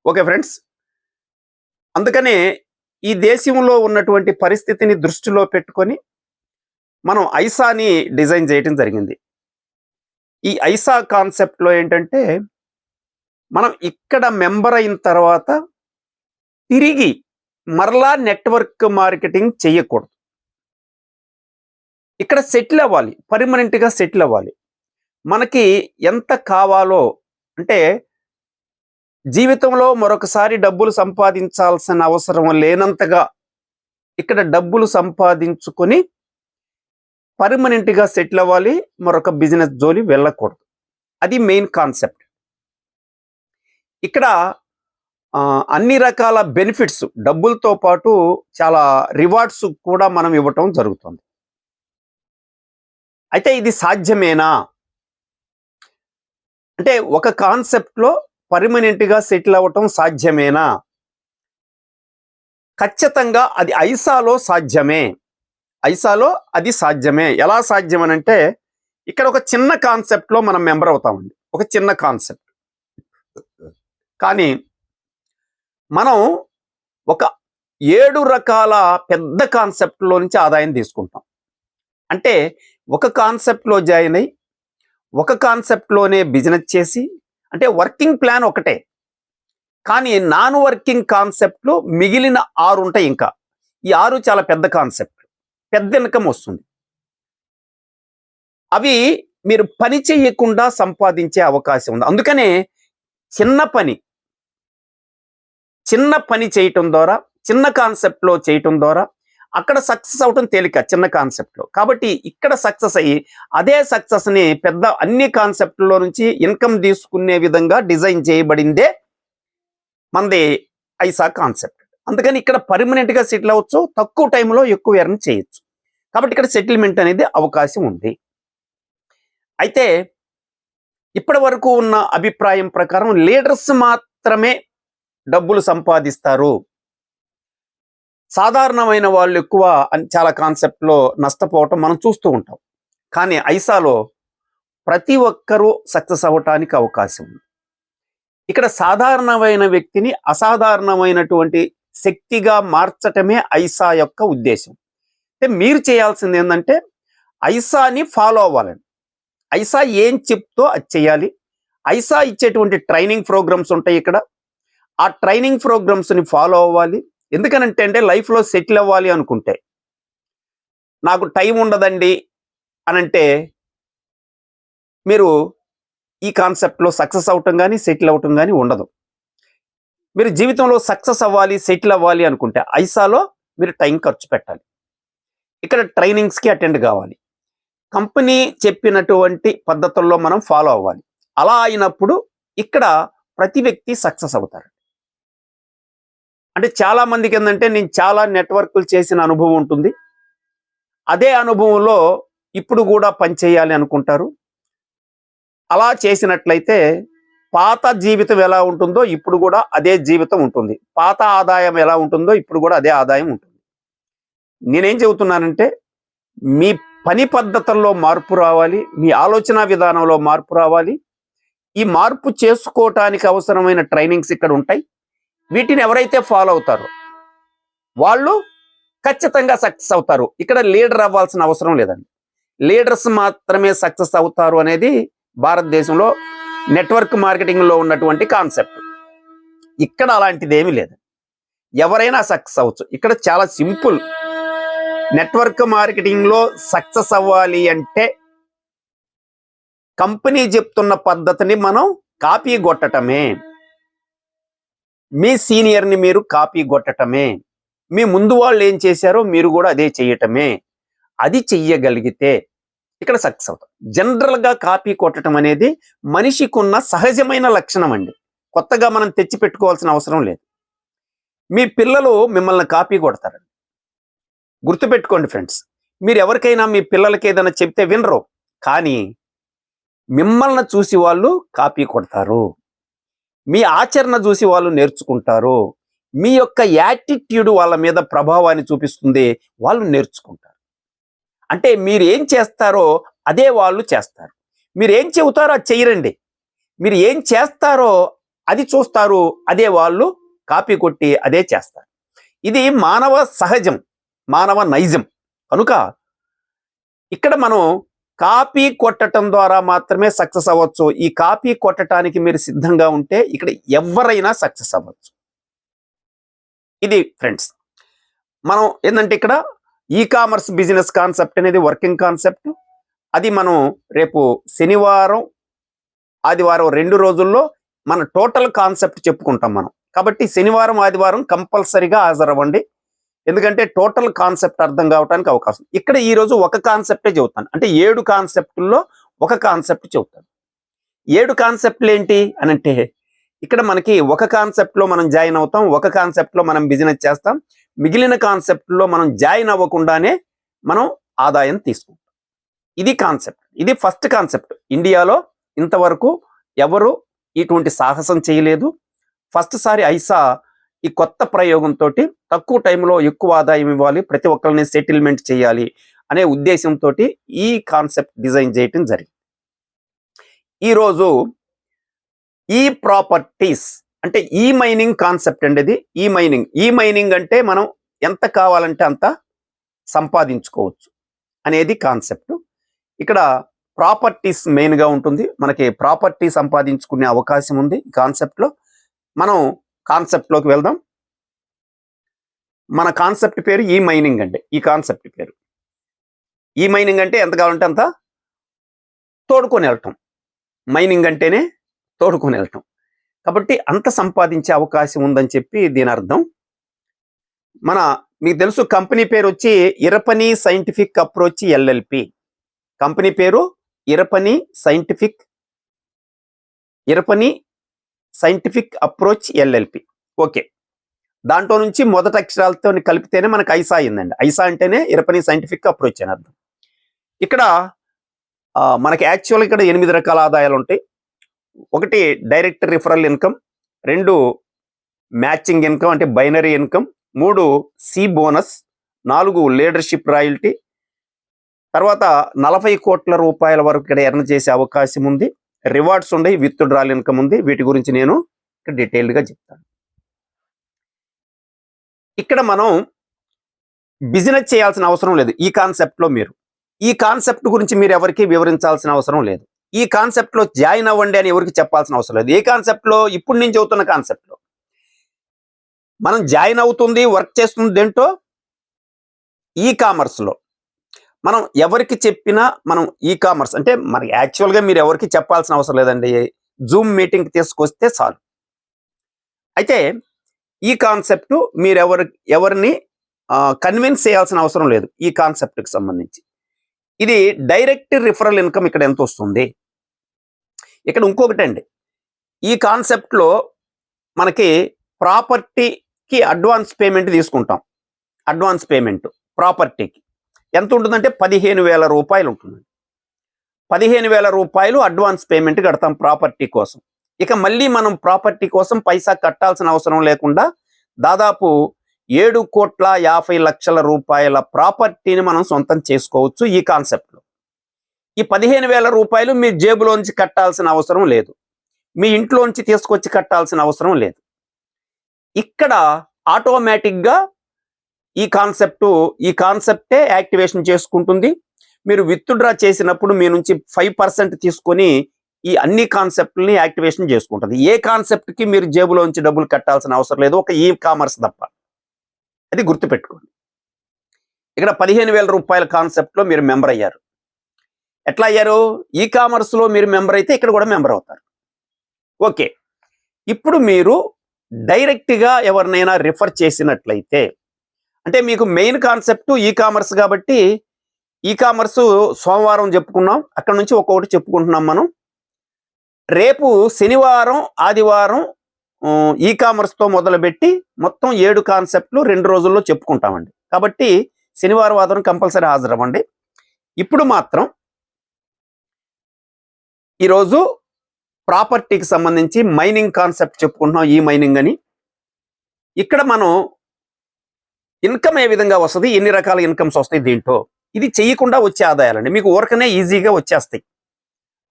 Okay friends. అందుకనే ఈ దేశంలో ఉన్నటువంటి పరిస్థితిని దృష్టిలో పెట్టుకొని మనం ఐసాని డిజైన్ చేయటం జరిగింది. ఈ ఐసా కాన్సెప్ట్‌లో ఏంటంటే, మనం ఇక్కడ మెంబర్ అయిన తర్వాత తిరిగి మరలా నెట్వర్క్ మార్కెటింగ్ చేయకూడదు. ఇక్కడ సెటిల్ అవ్వాలి. పర్మనెంట్‌గా సెటిల్ అవ్వాలి. మనకి ఎంత కావాలో అంటే జీవితంలో మరొకసారి డబ్బులు సంపాదించాల్సిన అవసరం లేనంతగా ఇక్కడ డబ్బులు సంపాదించుకొని పర్మనెంట్‌గా సెటిల్ అవ్వాలి. మరొక బిజినెస్ జోలి వెళ్ళకూడదు. అది మెయిన్ కాన్సెప్ట్. ఇక్కడ అన్ని రకాల బెనిఫిట్స్ డబ్బులతో పాటు చాలా రివార్డ్స్ కూడా మనం ఇవ్వటం జరుగుతుంది. అయితే ఇది సాధ్యమేనా? అంటే ఒక కాన్సెప్ట్‌లో పర్మనెంట్‌గా సెటిల్ అవ్వటం సాధ్యమేనా? ఖచ్చితంగా అది ఐసాలో సాధ్యమే. ఐసాలో అది సాధ్యమే. ఎలా సాధ్యమనంటే ఇక్కడ ఒక చిన్న కాన్సెప్ట్‌లో మనం మెంబర్ అవుతామండి. ఒక చిన్న కాన్సెప్ట్. కానీ మనం ఒక 7 రకాల పెద్ద కాన్సెప్ట్‌లో నుంచి ఆదాయం తీసుకుంటాం. అంటే ఒక కాన్సెప్ట్‌లో జాయిన్ అయ్యి ఒక కాన్సెప్ట్‌లోనే బిజినెస్ చేసి అంటే వర్కింగ్ ప్లాన్ ఒకటే. కానీ నాన్ వర్కింగ్ కాన్సెప్ట్లు మిగిలిన 6 ఉంటాయి ఇంకా. ఈ 6 చాలా పెద్ద కాన్సెప్ట్. పెద్ద ఇన్కమ్ వస్తుంది. అవి మీరు పని చేయకుండా సంపాదించే అవకాశం ఉంది. అందుకనే చిన్న పని చేయటం ద్వారా, చిన్న కాన్సెప్ట్‌లో చేయటం ద్వారా అక్కడ సక్సెస్ అవటం తేలిక చిన్న కాన్సెప్ట్‌లో. కాబట్టి ఇక్కడ సక్సెస్ అయ్యి అదే సక్సెస్‌ని పెద్ద అన్ని కాన్సెప్ట్‌లో నుంచి ఇన్కమ్ తీసుకునే విధంగా డిజైన్ చేయబడిందే మనది ఐసా కాన్సెప్ట్. అందుకని ఇక్కడ పర్మనెంట్‌గా సెటిల్ అవ్వచ్చు. తక్కువ టైంలో ఎక్కువ ఎర్న్ చేయొచ్చు. కాబట్టి ఇక్కడ సెటిల్మెంట్ అనేది అవకాశం ఉంది. అయితే ఇప్పటి వరకు ఉన్న అభిప్రాయం ప్రకారం లీడర్స్ మాత్రమే డబ్బులు సంపాదిస్తారు. సాధారణమైన వాళ్ళు ఎక్కువ చాలా కాన్సెప్ట్లో నష్టపోవటం మనం చూస్తూ ఉంటాం. కానీ ఐసాలో ప్రతి ఒక్కరూ సక్సెస్ అవ్వటానికి అవకాశం ఉంది. ఇక్కడ సాధారణమైన వ్యక్తిని అసాధారణమైనటువంటి శక్తిగా మార్చటమే ఐసా యొక్క ఉద్దేశం. అంటే మీరు చేయాల్సింది ఏంటంటే ఐసాని ఫాలో అవ్వాలండి. ఐసా ఏం చెప్తో అది చేయాలి. ఐసా ఇచ్చేటువంటి ట్రైనింగ్ ప్రోగ్రామ్స్ ఉంటాయి ఇక్కడ. ఆ ట్రైనింగ్ ప్రోగ్రామ్స్ని ఫాలో అవ్వాలి. ఎందుకనంటే లైఫ్లో సెటిల్ అవ్వాలి అనుకుంటే నాకు టైం ఉండదండి అనంటే మీరు ఈ కాన్సెప్ట్లో సక్సెస్ అవటం కానీ సెటిల్ అవటం కానీ ఉండదు. మీరు జీవితంలో సక్సెస్ అవ్వాలి, సెటిల్ అవ్వాలి అనుకుంటే ఐసాలో మీరు టైం ఖర్చు పెట్టాలి. ఇక్కడ ట్రైనింగ్స్కి అటెండ్ కావాలి. కంపెనీ చెప్పినటువంటి పద్ధతుల్లో మనం ఫాలో అవ్వాలి. అలా అయినప్పుడు ఇక్కడ ప్రతి వ్యక్తి సక్సెస్ అవుతారు. అంటే చాలా మందికి ఏంటంటే నేను చాలా నెట్వర్క్లు చేసిన అనుభవం ఉంటుంది. అదే అనుభవంలో ఇప్పుడు కూడా పనిచేయాలి అనుకుంటారు. అలా చేసినట్లయితే పాత జీవితం ఎలా ఉంటుందో ఇప్పుడు కూడా అదే జీవితం ఉంటుంది. పాత ఆదాయం ఎలా ఉంటుందో ఇప్పుడు కూడా అదే ఆదాయం ఉంటుంది. నేనేం చెబుతున్నానంటే మీ పని పద్ధతుల్లో మార్పు రావాలి. మీ ఆలోచన విధానంలో మార్పు రావాలి. ఈ మార్పు చేసుకోవటానికి అవసరమైన ట్రైనింగ్స్ ఇక్కడ ఉంటాయి. వీటిని ఎవరైతే ఫాలో అవుతారో వాళ్ళు ఖచ్చితంగా సక్సెస్ అవుతారు. ఇక్కడ లీడర్ అవ్వాల్సిన అవసరం లేదండి. లీడర్స్ మాత్రమే సక్సెస్ అవుతారు అనేది భారతదేశంలో నెట్వర్క్ మార్కెటింగ్లో ఉన్నటువంటి కాన్సెప్ట్. ఇక్కడ అలాంటిది ఏమీ లేదు. ఎవరైనా సక్సెస్ అవ్వచ్చు. ఇక్కడ చాలా సింపుల్. నెట్వర్క్ మార్కెటింగ్లో సక్సెస్ అవ్వాలి అంటే కంపెనీ చెప్తున్న పద్ధతిని మనం కాపీ కొట్టటమే. మీ సీనియర్ని మీరు కాపీ కొట్టటమే. మీ ముందు వాళ్ళు ఏం చేశారో మీరు కూడా అదే చేయటమే. అది చెయ్యగలిగితే ఇక్కడ సక్సెస్ అవుతాం. జనరల్గా కాపీ కొట్టడం అనేది మనిషికి ఉన్న సహజమైన లక్షణం అండి. కొత్తగా మనం తెచ్చి పెట్టుకోవాల్సిన అవసరం లేదు. మీ పిల్లలు మిమ్మల్ని కాపీ కొడతారండి. గుర్తుపెట్టుకోండి ఫ్రెండ్స్. మీరు ఎవరికైనా మీ పిల్లలకి ఏదైనా చెప్తే వినరు. కానీ మిమ్మల్ని చూసి వాళ్ళు కాపీ కొడతారు. మీ ఆచరణ చూసి వాళ్ళు నేర్చుకుంటారు. మీ యొక్క యాటిట్యూడ్ వాళ్ళ మీద ప్రభావాన్ని చూపిస్తుంది. వాళ్ళు నేర్చుకుంటారు. అంటే మీరు ఏం చేస్తారో అదే వాళ్ళు చేస్తారు. మీరు ఏం చెబుతారో అది చెయ్యరండి. మీరు ఏం చేస్తారో అది చూస్తారు, అదే వాళ్ళు కాపీ కొట్టి అదే చేస్తారు. ఇది మానవ సహజం, మానవ నైజం. కనుక ఇక్కడ మనం కాపీ కొట్టడం ద్వారా మాత్రమే సక్సెస్ అవ్వచ్చు. ఈ కాపీ కొట్టడానికి మీరు సిద్ధంగా ఉంటే ఇక్కడ ఎవరైనా సక్సెస్ అవ్వచ్చు. ఇది ఫ్రెండ్స్, మనం ఏంటంటే ఇక్కడ ఈ కామర్స్ బిజినెస్ కాన్సెప్ట్ అనేది వర్కింగ్ కాన్సెప్ట్. అది మనం రేపు శనివారం ఆదివారం 2 రోజుల్లో మన టోటల్ కాన్సెప్ట్ చెప్పుకుంటాం మనం. కాబట్టి శనివారం ఆదివారం కంపల్సరీగా హాజరవ్వండి. ఎందుకంటే టోటల్ కాన్సెప్ట్ అర్థం కావడానికి అవకాశం. ఇక్కడ ఈ రోజు ఒక కాన్సెప్టే చెబుతాను, అంటే 7 కాన్సెప్టుల్లో ఒక కాన్సెప్ట్ చెబుతాను. 7 కాన్సెప్ట్లు ఏంటి అని అంటే, ఇక్కడ మనకి ఒక కాన్సెప్ట్లో మనం జాయిన్ అవుతాం, ఒక కాన్సెప్ట్లో మనం బిజినెస్ చేస్తాం, మిగిలిన కాన్సెప్ట్లో మనం జాయిన్ అవ్వకుండానే మనం ఆదాయం తీసుకుంటాం. ఇది కాన్సెప్ట్. ఇది ఫస్ట్ కాన్సెప్ట్. ఇండియాలో ఇంతవరకు ఎవరు ఇటువంటి సాహసం చేయలేదు. ఫస్ట్ సారి ఐసా ఈ కొత్త ప్రయోగంతో తక్కువ టైంలో ఎక్కువ ఆదాయం ఇవ్వాలి, ప్రతి ఒక్కరిని సెటిల్మెంట్ చేయాలి అనే ఉద్దేశంతో ఈ కాన్సెప్ట్ డిజైన్ చేయటం జరిగింది. ఈరోజు ఈ ప్రాపర్టీస్ అంటే ఈ మైనింగ్ కాన్సెప్ట్ అండి. ఇది ఈ మైనింగ్ అంటే మనం ఎంత కావాలంటే అంత సంపాదించుకోవచ్చు అనేది కాన్సెప్ట్. ఇక్కడ ప్రాపర్టీస్ మెయిన్గా ఉంటుంది. మనకి ప్రాపర్టీ సంపాదించుకునే అవకాశం ఉంది ఈ కాన్సెప్ట్లో. మనం కాన్సెప్ట్లోకి వెళ్దాం. మన కాన్సెప్ట్ పేరు ఈ మైనింగ్ అండి. ఈ కాన్సెప్ట్ పేరు ఈ మైనింగ్ అంటే ఎంత కావాలంటే అంత తోడుకొని వెళ్ళటం. మైనింగ్ అంటేనే తోడుకొని వెళ్ళటం. కాబట్టి అంత సంపాదించే అవకాశం ఉందని చెప్పి దీని అర్థం. మీకు తెలుసు కంపెనీ పేరు వచ్చి ఇరపని సైంటిఫిక్ అప్రోచ్ ఎల్ఎల్పి. కంపెనీ పేరు ఇరపని సైంటిఫిక్ అప్రోచ్ ఎల్ఎల్పి. ఓకే, దాంట్లో నుంచి మొదటి అక్షరాలతో కలిపితేనే మనకు ఐసా అయిందండి. ఐసా అంటేనే ఇరపని సైంటిఫిక్ అప్రోచ్ అని అర్థం. ఇక్కడ మనకి యాక్చువల్ ఇక్కడ 8 రకాల ఆదాయాలు ఉంటాయి. 1 direct referral income, 2 matching income అంటే binary income, 3 C bonus, 4 leadership royalty, తర్వాత 40 కోట్ల రూపాయల వరకు ఇక్కడ ఎర్న్ చేసే అవకాశం ఉంది. రివార్డ్స్ ఉన్నాయి, విత్ డ్రాల్ ఇన్కమ్ ఉంది. వీటి గురించి నేను ఇక్కడ డీటెయిల్డ్గా చెప్తాను. ఇక్కడ మనం బిజినెస్ చేయాల్సిన అవసరం లేదు ఈ కాన్సెప్ట్లో. ఈ కాన్సెప్ట్ గురించి మీరు ఎవరికి వివరించాల్సిన అవసరం లేదు. ఈ కాన్సెప్ట్లో జాయిన్ అవ్వండి అని ఎవరికి చెప్పాల్సిన అవసరం లేదు. ఏ కాన్సెప్ట్లో? ఇప్పుడు నేను చెబుతున్న కాన్సెప్ట్లో మనం జాయిన్ అవుతుంది, వర్క్ చేస్తుంది దేంటో ఈ కామర్స్లో. మనం ఎవరికి చెప్పినా మనం ఈ కామర్స్ అంటే మనకి యాక్చువల్గా మీరు ఎవరికి చెప్పాల్సిన అవసరం లేదండి. జూమ్ మీటింగ్ తీసుకొస్తే చాలు. అయితే ఈ కాన్సెప్ట్ మీరు ఎవరిని కన్విన్స్ చేయాల్సిన అవసరం లేదు ఈ కాన్సెప్ట్కి సంబంధించి. ఇది డైరెక్ట్ రిఫరల్ ఇన్కమ్ ఇక్కడ ఎంత వస్తుంది. ఇక్కడ ఇంకొకటి అండి, ఈ కాన్సెప్ట్లో మనకి ప్రాపర్టీకి అడ్వాన్స్ పేమెంట్ తీసుకుంటాం. అడ్వాన్స్ పేమెంట్ ప్రాపర్టీకి ఎంత ఉంటుందంటే 15,000 రూపాయలు ఉంటుంది. 15,000 రూపాయలు అడ్వాన్స్ పేమెంట్ కడతాం ప్రాపర్టీ కోసం. ఇక మళ్ళీ మనం ప్రాపర్టీ కోసం పైసా కట్టాల్సిన అవసరం లేకుండా దాదాపు 7,50,00,000 రూపాయల ప్రాపర్టీని మనం సొంతం చేసుకోవచ్చు ఈ కాన్సెప్ట్లో. ఈ 15,000 రూపాయలు మీ జేబులోంచి కట్టాల్సిన అవసరం లేదు, మీ ఇంట్లోంచి తీసుకొచ్చి కట్టాల్సిన అవసరం లేదు. ఇక్కడ ఆటోమేటిక్గా ఈ కాన్సెప్టే యాక్టివేషన్ చేసుకుంటుంది. మీరు విత్డ్రా చేసినప్పుడు మీ నుంచి 5% తీసుకొని ఈ అన్ని కాన్సెప్ట్లని యాక్టివేషన్ చేసుకుంటుంది. ఏ కాన్సెప్ట్కి మీరు జేబులోంచి డబ్బులు కట్టాల్సిన అవసరం లేదు, ఒక ఈ కామర్స్ తప్ప. అది గుర్తుపెట్టుకోండి. ఇక్కడ 15,000 రూపాయల కాన్సెప్ట్లో మీరు మెంబర్ అయ్యారు. ఎట్లా అయ్యారు? ఈ కామర్స్లో మీరు మెంబర్ అయితే ఇక్కడ కూడా మెంబర్ అవుతారు. ఓకే, ఇప్పుడు మీరు డైరెక్ట్గా ఎవరినైనా రిఫర్ చేసినట్లయితే, అంటే మీకు మెయిన్ కాన్సెప్ట్ ఈ కామర్స్ కాబట్టి ఈ కామర్స్ సోమవారం చెప్పుకున్నాం, అక్కడ నుంచి ఒక్కొక్కటి చెప్పుకుంటున్నాం మనం. రేపు శనివారం ఆదివారం ఈ కామర్స్తో మొదలుపెట్టి మొత్తం 7 కాన్సెప్ట్లు 2 రోజుల్లో చెప్పుకుంటామండి. కాబట్టి శనివారం ఆదివారం కంపల్సరీ హాజరవ్వండి. ఇప్పుడు మాత్రం ఈరోజు ప్రాపర్టీకి సంబంధించి మైనింగ్ కాన్సెప్ట్ చెప్పుకుంటున్నాం, ఈ మైనింగ్ అని. ఇక్కడ మనం ఇన్కమ్ ఏ విధంగా వస్తుంది, ఎన్ని రకాల ఇన్కమ్స్ వస్తాయి దీంట్లో, ఇది చేయకుండా వచ్చే ఆదాయాలండి. మీకు ఊరకనే ఈజీగా వచ్చేస్తాయి.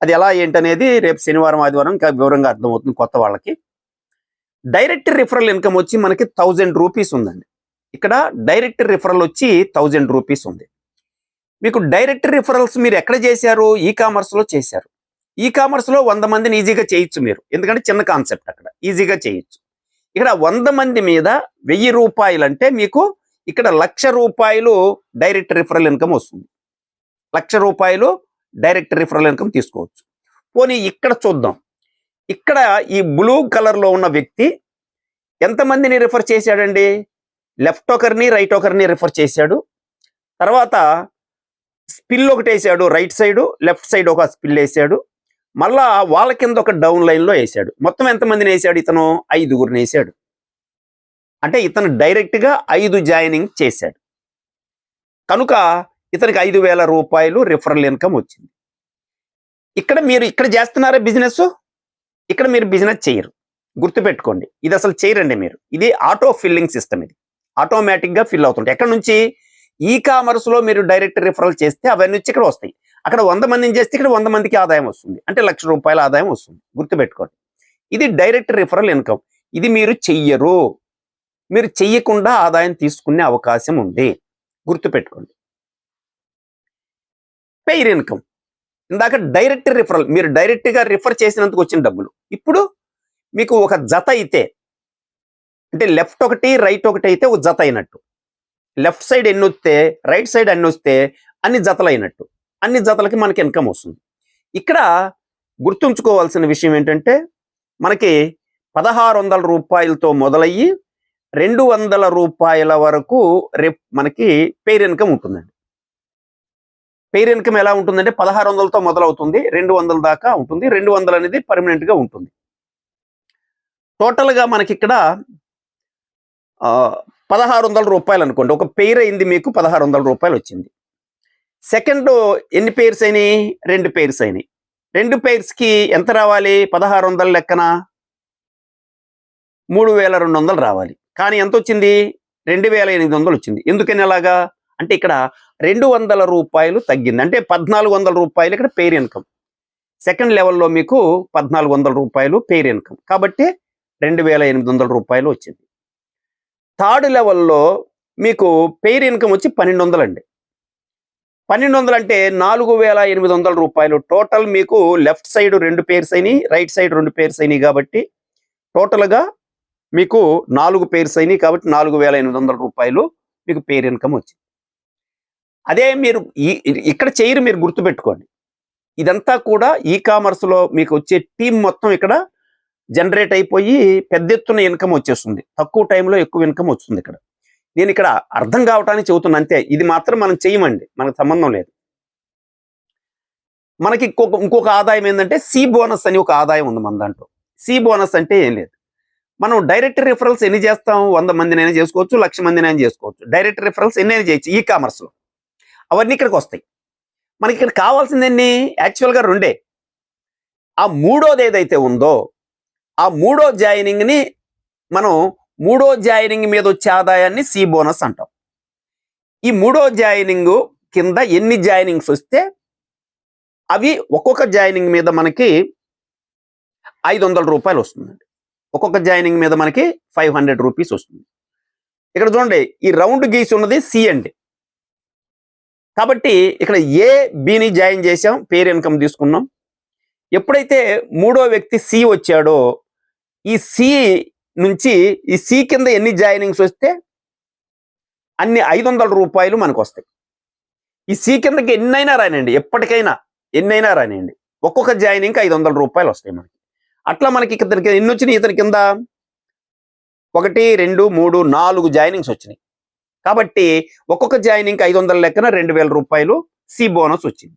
అది ఎలా ఏంటనేది రేపు శనివారం ఆదివారం ఇంకా వివరంగా అర్థమవుతుంది కొత్త వాళ్ళకి. డైరెక్ట్ రిఫరల్ ఇన్కమ్ వచ్చి మనకి 1000 రూపీస్ ఉందండి. ఇక్కడ డైరెక్ట్ రిఫరల్ వచ్చి 1000 రూపీస్ ఉంది. మీకు డైరెక్ట్ రిఫరల్స్ మీరు ఎక్కడ చేశారు? ఈ కామర్స్లో చేశారు. ఈ కామర్స్లో 100 మందిని ఈజీగా చేయొచ్చు మీరు, ఎందుకంటే చిన్న కాన్సెప్ట్, అక్కడ ఈజీగా చేయొచ్చు. ఇక్కడ 100 మంది మీద 1000 రూపాయలు అంటే మీకు ఇక్కడ 1,00,000 రూపాయలు డైరెక్ట్ రిఫరల్ ఇన్కమ్ వస్తుంది. 1,00,000 రూపాయలు డైరెక్ట్ రిఫరల్ ఇన్కమ్ తీసుకోవచ్చు. పోనీ ఇక్కడ చూద్దాం. ఇక్కడ ఈ బ్లూ కలర్లో ఉన్న వ్యక్తి ఎంతమందిని రిఫర్ చేశాడండి? లెఫ్ట్ ఒకరిని రైట్ ఒకరిని రిఫర్ చేశాడు. తర్వాత స్పిల్ ఒకటి వేసాడు, రైట్ సైడ్ లెఫ్ట్ సైడ్ ఒక స్పిల్ వేసాడు. మళ్ళా వాళ్ళ కింద ఒక డౌన్ లైన్లో వేసాడు. మొత్తం ఎంతమందిని వేసాడు? ఇతను 5గురిని వేసాడు. అంటే ఇతను డైరెక్ట్గా 5 జాయినింగ్ చేశాడు. కనుక ఇతనికి 5,000 రూపాయలు రిఫరల్ ఇన్కమ్ వచ్చింది. ఇక్కడ మీరు ఇక్కడ చేస్తున్నారా బిజినెస్? ఇక్కడ మీరు బిజినెస్ చేయరు, గుర్తుపెట్టుకోండి. ఇది అసలు చేయరండి మీరు. ఇది ఆటో ఫిల్లింగ్ సిస్టమ్. ఇది ఆటోమేటిక్గా ఫిల్ అవుతుంటాయి. ఎక్కడ నుంచి? ఈ కామర్స్లో మీరు డైరెక్ట్ రిఫరల్ చేస్తే అవన్నీ వచ్చి ఇక్కడ వస్తాయి. అక్కడ 100 మందిని చేస్తే ఇక్కడ 100 మందికి ఆదాయం వస్తుంది. అంటే 1,00,000 రూపాయల ఆదాయం వస్తుంది. గుర్తుపెట్టుకోండి, ఇది డైరెక్ట్ రిఫరల్ ఇన్కమ్. ఇది మీరు చెయ్యరు. మీరు చెయ్యకుండా ఆదాయం తీసుకునే అవకాశం ఉంది, గుర్తుపెట్టుకోండి. పెయిర్ ఇన్కమ్, ఇందాక డైరెక్ట్ రిఫరల్, మీరు డైరెక్ట్గా రిఫర్ చేసినందుకు వచ్చిన డబ్బులు. ఇప్పుడు మీకు ఒక జత అయితే, అంటే లెఫ్ట్ ఒకటి రైట్ ఒకటి అయితే ఒక జత అయినట్టు. లెఫ్ట్ సైడ్ ఎన్ని వస్తే రైట్ సైడ్ అన్ని వస్తే అన్ని జతలు అయినట్టు. అన్ని జతలకి మనకి ఇన్కమ్ వస్తుంది. ఇక్కడ గుర్తుంచుకోవాల్సిన విషయం ఏంటంటే మనకి 1,600 రూపాయలతో మొదలయ్యి 200 రూపాయల వరకు మనకి పెయిర్ ఇన్కమ్ ఉంటుందండి. పెయిర్ ఇన్కమ్ ఎలా ఉంటుందంటే 1,600తో మొదలవుతుంది, 200 దాకా ఉంటుంది. 200 అనేది పర్మనెంట్గా ఉంటుంది. టోటల్గా మనకి ఇక్కడ 1,600 రూపాయలు అనుకోండి. ఒక పెయిర్ అయింది, మీకు 1,600 రూపాయలు వచ్చింది. సెకండ్ ఎన్ని పెయిర్స్ అయినాయి? 2 పెయిర్స్ అయినాయి. 2 పెయిర్స్కి ఎంత రావాలి? 1,600 లెక్కన 3,200 రావాలి. కానీ ఎంత వచ్చింది? 2,800 వచ్చింది. ఎందుకని అలాగా అంటే ఇక్కడ 200 రూపాయలు తగ్గింది. అంటే 1,400 రూపాయలు ఇక్కడ పెయిర్ ఇన్కమ్. సెకండ్ లెవెల్లో మీకు 1,400 రూపాయలు పెయిర్ ఇన్కమ్, కాబట్టి 2,800 రూపాయలు వచ్చింది. థర్డ్ లెవెల్లో మీకు పెయిర్ ఇన్కమ్ వచ్చి 1,200 అండి. 1,200 అంటే 4,800 రూపాయలు టోటల్. మీకు లెఫ్ట్ సైడ్ 2 పెయిర్స్ అయినాయి, రైట్ సైడ్ 2 పెయిర్స్ అయినాయి. కాబట్టి టోటల్గా మీకు 4 పెయిర్స్ అయినాయి. కాబట్టి 4,800 రూపాయలు మీకు పెయిర్ ఇన్కమ్ వచ్చింది. అదే మీరు ఇక్కడ చేయరు, మీరు గుర్తుపెట్టుకోండి. ఇదంతా కూడా ఈ కామర్స్లో మీకు వచ్చే టీం మొత్తం ఇక్కడ జనరేట్ అయిపోయి పెద్ద ఎత్తున ఇన్కమ్ వచ్చేస్తుంది. తక్కువ టైంలో ఎక్కువ ఇన్కమ్ వస్తుంది. ఇక్కడ నేను ఇక్కడ అర్థం కావటానికి చెబుతున్నా అంతే. ఇది మాత్రం మనం చేయమండి, మనకు సంబంధం లేదు. మనకి ఇంకొక ఆదాయం ఏంటంటే సి బోనస్ అని ఒక ఆదాయం ఉంది మన దాంట్లో. సి బోనస్ అంటే ఏం లేదు, మనం డైరెక్ట్ రిఫరల్స్ ఎన్ని చేస్తాం? 100 మందినైనా చేసుకోవచ్చు, 1,00,000 మందినైనా చేసుకోవచ్చు. డైరెక్ట్ రిఫరల్స్ ఎన్నైనా చేయొచ్చు ఈ కామర్స్లో. అవన్నీ ఇక్కడికి వస్తాయి. మనకి ఇక్కడ కావాల్సింది ఎన్ని? యాక్చువల్గా 2. ఆ మూడోది ఏదైతే ఉందో ఆ మూడో జాయినింగ్ని మనం మూడో జాయినింగ్ మీద వచ్చే ఆదాయాన్ని సి బోనస్ అంటాం. ఈ మూడో జాయినింగ్ కింద ఎన్ని జాయినింగ్స్ వస్తే అవి ఒక్కొక్క జాయినింగ్ మీద మనకి 500 రూపాయలు వస్తుందండి. ఒక్కొక్క జాయినింగ్ మీద మనకి 500 రూపీస్ వస్తుంది. ఇక్కడ చూడండి, ఈ రౌండ్ గీసి ఉన్నది సి అండి. కాబట్టి ఇక్కడ ఏ బిని జాయిన్ చేసాం, పేర్ ఇన్కమ్ తీసుకున్నాం. ఎప్పుడైతే మూడో వ్యక్తి సి వచ్చాడో ఈ సి నుంచి ఈ సి కింద ఎన్ని జాయినింగ్స్ వస్తే అన్ని 500 రూపాయలు మనకు వస్తాయి. ఈ సి కిందకి ఎన్నైనా రానియండి, ఎప్పటికైనా ఎన్నైనా రానియండి, ఒక్కొక్క జాయినింగ్కి 500 రూపాయలు వస్తాయి మనకి. అట్లా మనకి ఇతనికి ఎన్ని వచ్చినాయి? ఇతని కింద 1, 2, 3, 4 జాయినింగ్స్ వచ్చినాయి. కాబట్టి ఒక్కొక్క జాయినింగ్కి 500 లెక్కన 2,000 రూపాయలు సి బోనస్ వచ్చింది.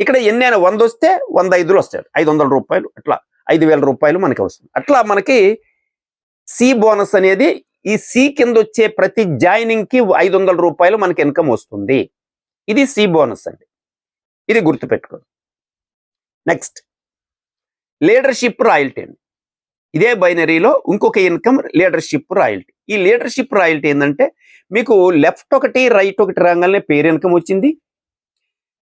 ఇక్కడ ఎన్నైనా 100 వస్తే 105 వస్తాయి, 500 రూపాయలు. అట్లా 5,000 రూపాయలు మనకి వస్తుంది. అట్లా మనకి సి బోనస్ అనేది ఈ సి కింద వచ్చే ప్రతి జాయినింగ్కి 500 రూపాయలు మనకి ఇన్కమ్ వస్తుంది. ఇది సి బోనస్ అండి, ఇది గుర్తుపెట్టుకోండి. నెక్స్ట్ లీడర్షిప్ రాయల్టీ అండి. ఇదే బైనరీలో ఇంకొక ఇన్కమ్ లీడర్షిప్ రాయల్టీ. ఈ లీడర్షిప్ రాయల్టీ ఏంటంటే మీకు లెఫ్ట్ ఒకటి రైట్ ఒకటి రాగానే పేరు ఇన్కమ్ వచ్చింది.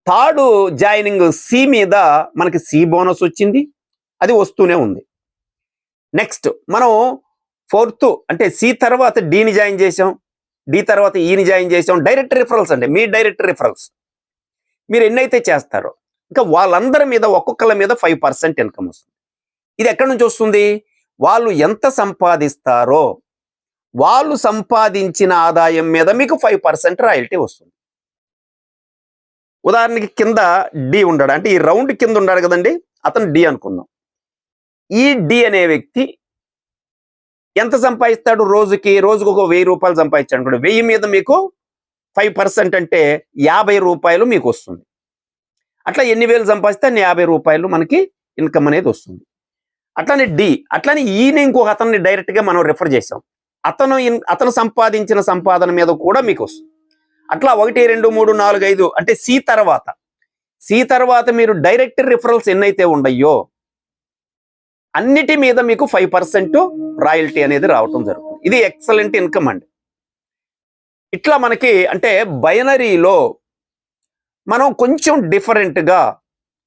థర్డ్ జాయినింగ్ సి మీద మనకి సి బోనస్ వచ్చింది, అది వస్తూనే ఉంది. నెక్స్ట్ మనం ఫోర్త్ అంటే సి తర్వాత డిని జాయిన్ చేసాం, డి తర్వాత ఈని జాయిన్ చేసాం. డైరెక్ట్ రిఫరల్స్ అండి, మీ డైరెక్ట్ రిఫరల్స్ మీరు ఎన్నైతే చేస్తారో ఇంకా వాళ్ళందరి మీద ఒక్కొక్కళ్ళ మీద 5% ఇన్కమ్ వస్తుంది. ఇది ఎక్కడి నుంచి వస్తుంది? వాళ్ళు ఎంత సంపాదిస్తారో వాళ్ళు సంపాదించిన ఆదాయం మీద మీకు 5% రాయల్టీ వస్తుంది. ఉదాహరణకి కింద డి ఉన్నాడు, అంటే ఈ రౌండ్ కింద ఉన్నాడు కదండి, అతను డి అనుకుందాం. ఈ డి అనే వ్యక్తి ఎంత సంపాదిస్తాడు? రోజుకు ఒక 1000 రూపాయలు సంపాదించాడు అనుకోండి. 1000 మీద మీకు 5% అంటే 50 రూపాయలు మీకు వస్తుంది. అట్లా ఎన్ని వేలు సంపాదిస్తే అన్ని 50 రూపాయలు మనకి ఇన్కమ్ అనేది వస్తుంది. అట్లానే డి, అట్లానే ఈయన ఇంకొక అతన్ని డైరెక్ట్ గా మనం రిఫర్ చేసాం, అతను సంపాదించిన సంపాదన మీద కూడా మీకు వస్తుంది. అట్లా 1 2 3 4 5 అంటే సి తర్వాత మీరు డైరెక్ట్ రిఫరల్స్ ఎన్నైతే ఉన్నాయో అన్నిటి మీద మీకు 5% రాయల్టీ అనేది రావటం జరుగుతుంది. ఇది ఎక్సలెంట్ ఇన్కమ్ అండి. ఇట్లా మనకి అంటే బైనరీలో మనం కొంచెం డిఫరెంట్గా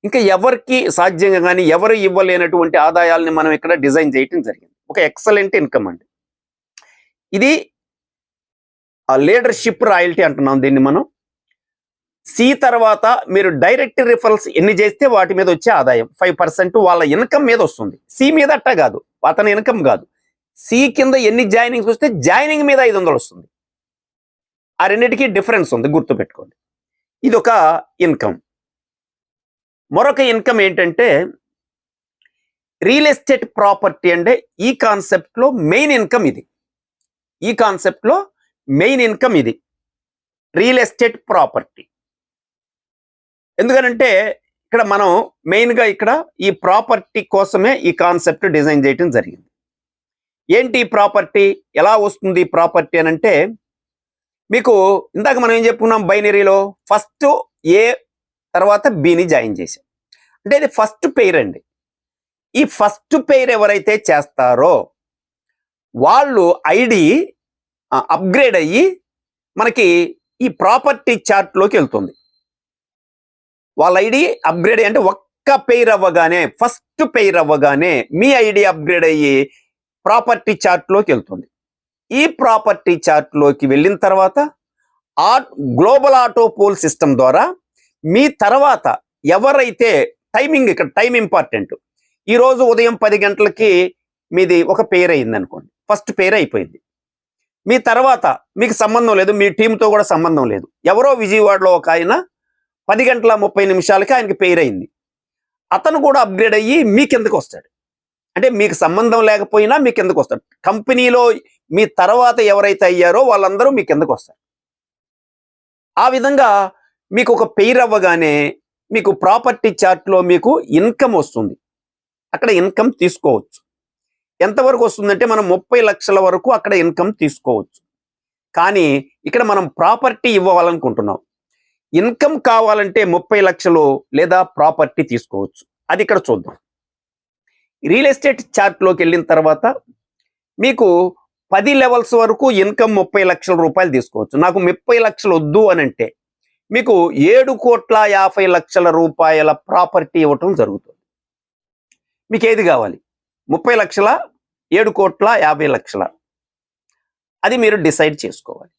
ఇంకా ఎవరికి సాధ్యంగా కానీ ఎవరు ఇవ్వలేనటువంటి ఆదాయాలని మనం ఇక్కడ డిజైన్ చేయటం జరిగింది. ఒక ఎక్సలెంట్ ఇన్కమ్ అండి ఇది. లీడర్షిప్ రాయల్టీ అంటున్నాం దీన్ని మనం. సి తర్వాత మీరు డైరెక్ట్ రిఫరల్స్ ఎన్ని చేస్తే వాటి మీద వచ్చే ఆదాయం 5% వాళ్ళ ఇన్కమ్ మీద వస్తుంది. సి మీద అట్టా కాదు, అతని ఇన్కమ్ కాదు. సి కింద ఎన్ని జాయినింగ్స్ వస్తే జాయినింగ్ మీద 500 వస్తుంది. ఆ రెండింటికి డిఫరెన్స్ ఉంది, గుర్తుపెట్టుకోండి. ఇది ఒక ఇన్కమ్. మరొక ఇన్కమ్ ఏంటంటే రియల్ ఎస్టేట్ ప్రాపర్టీ. అంటే ఈ కాన్సెప్ట్లో మెయిన్ ఇన్కమ్ ఇది. ఈ కాన్సెప్ట్లో మెయిన్ ఇన్కమ్ ఇది, రియల్ ఎస్టేట్ ప్రాపర్టీ. ఎందుకనంటే ఇక్కడ మనం మెయిన్గా ఇక్కడ ఈ ప్రాపర్టీ కోసమే ఈ కాన్సెప్ట్ డిజైన్ చేయటం జరిగింది. ఏంటి ప్రాపర్టీ, ఎలా వస్తుంది ప్రాపర్టీ అని అంటే, మీకు ఇందాక మనం ఏం చెప్పుకున్నాం, బైనరీలో ఫస్ట్ ఏ తర్వాత బిని జాయిన్ చేసాం. అంటే ఇది ఫస్ట్ పెయిర్ అండి. ఈ ఫస్ట్ పెయిర్ ఎవరైతే చేస్తారో వాళ్ళు ఐడి అప్గ్రేడ్ అయ్యి మనకి ఈ ప్రాపర్టీ చార్ట్లోకి వెళ్తుంది. వాళ్ళ ఐడి అప్గ్రేడ్ అంటే ఒక్క పెయిర్ అవ్వగానే, ఫస్ట్ పెయిర్ అవ్వగానే మీ ఐడి అప్గ్రేడ్ అయ్యి ప్రాపర్టీ చార్ట్లోకి వెళ్తుంది. ఈ ప్రాపర్టీ చార్ట్లోకి వెళ్ళిన తర్వాత గ్లోబల్ ఆటో పోల్ సిస్టమ్ ద్వారా మీ తర్వాత ఎవరైతే టైమింగ్, ఇక్కడ టైం ఇంపార్టెంట్. ఈరోజు ఉదయం 10 గంటలకి మీది ఒక పెయిర్ అయింది అనుకోండి, ఫస్ట్ పెయిర్ అయిపోయింది. మీ తర్వాత మీకు సంబంధం లేదు, మీ టీంతో కూడా సంబంధం లేదు. ఎవరో విజయవాడలో ఒక ఆయన 10:30 ఆయనకి పెయిర్ అయింది. అతను కూడా అప్గ్రేడ్ అయ్యి మీ కిందకు వస్తాడు. అంటే మీకు సంబంధం లేకపోయినా మీ కిందకు వస్తాడు. కంపెనీలో మీ తర్వాత ఎవరైతే అయ్యారో వాళ్ళందరూ మీ కిందకు వస్తారు. ఆ విధంగా మీకు ఒక పెయిర్ అవ్వగానే మీకు ప్రాపర్టీ చార్ట్లో మీకు ఇన్కమ్ వస్తుంది. అక్కడ ఇన్కమ్ తీసుకోవచ్చు. ఎంతవరకు వస్తుందంటే మనం 30 లక్షల వరకు అక్కడ ఇన్కమ్ తీసుకోవచ్చు. కానీ ఇక్కడ మనం ప్రాపర్టీ ఇవ్వాలనుకుంటున్నాం. ఇన్కమ్ కావాలంటే 30 లక్షలు లేదా ప్రాపర్టీ తీసుకోవచ్చు. అది ఇక్కడ చూద్దాం. రియల్ ఎస్టేట్ చార్ట్లోకి వెళ్ళిన తర్వాత మీకు 10 లెవెల్స్ వరకు ఇన్కమ్ 30 లక్షల రూపాయలు తీసుకోవచ్చు. నాకు 30 లక్షలు వద్దు అని అంటే మీకు 7,50,00,000 రూపాయల ప్రాపర్టీ ఇవ్వటం జరుగుతుంది. మీకు ఏది కావాలి? 30 లక్షల, 7,50,00,000, అది మీరు డిసైడ్ చేసుకోవాలి.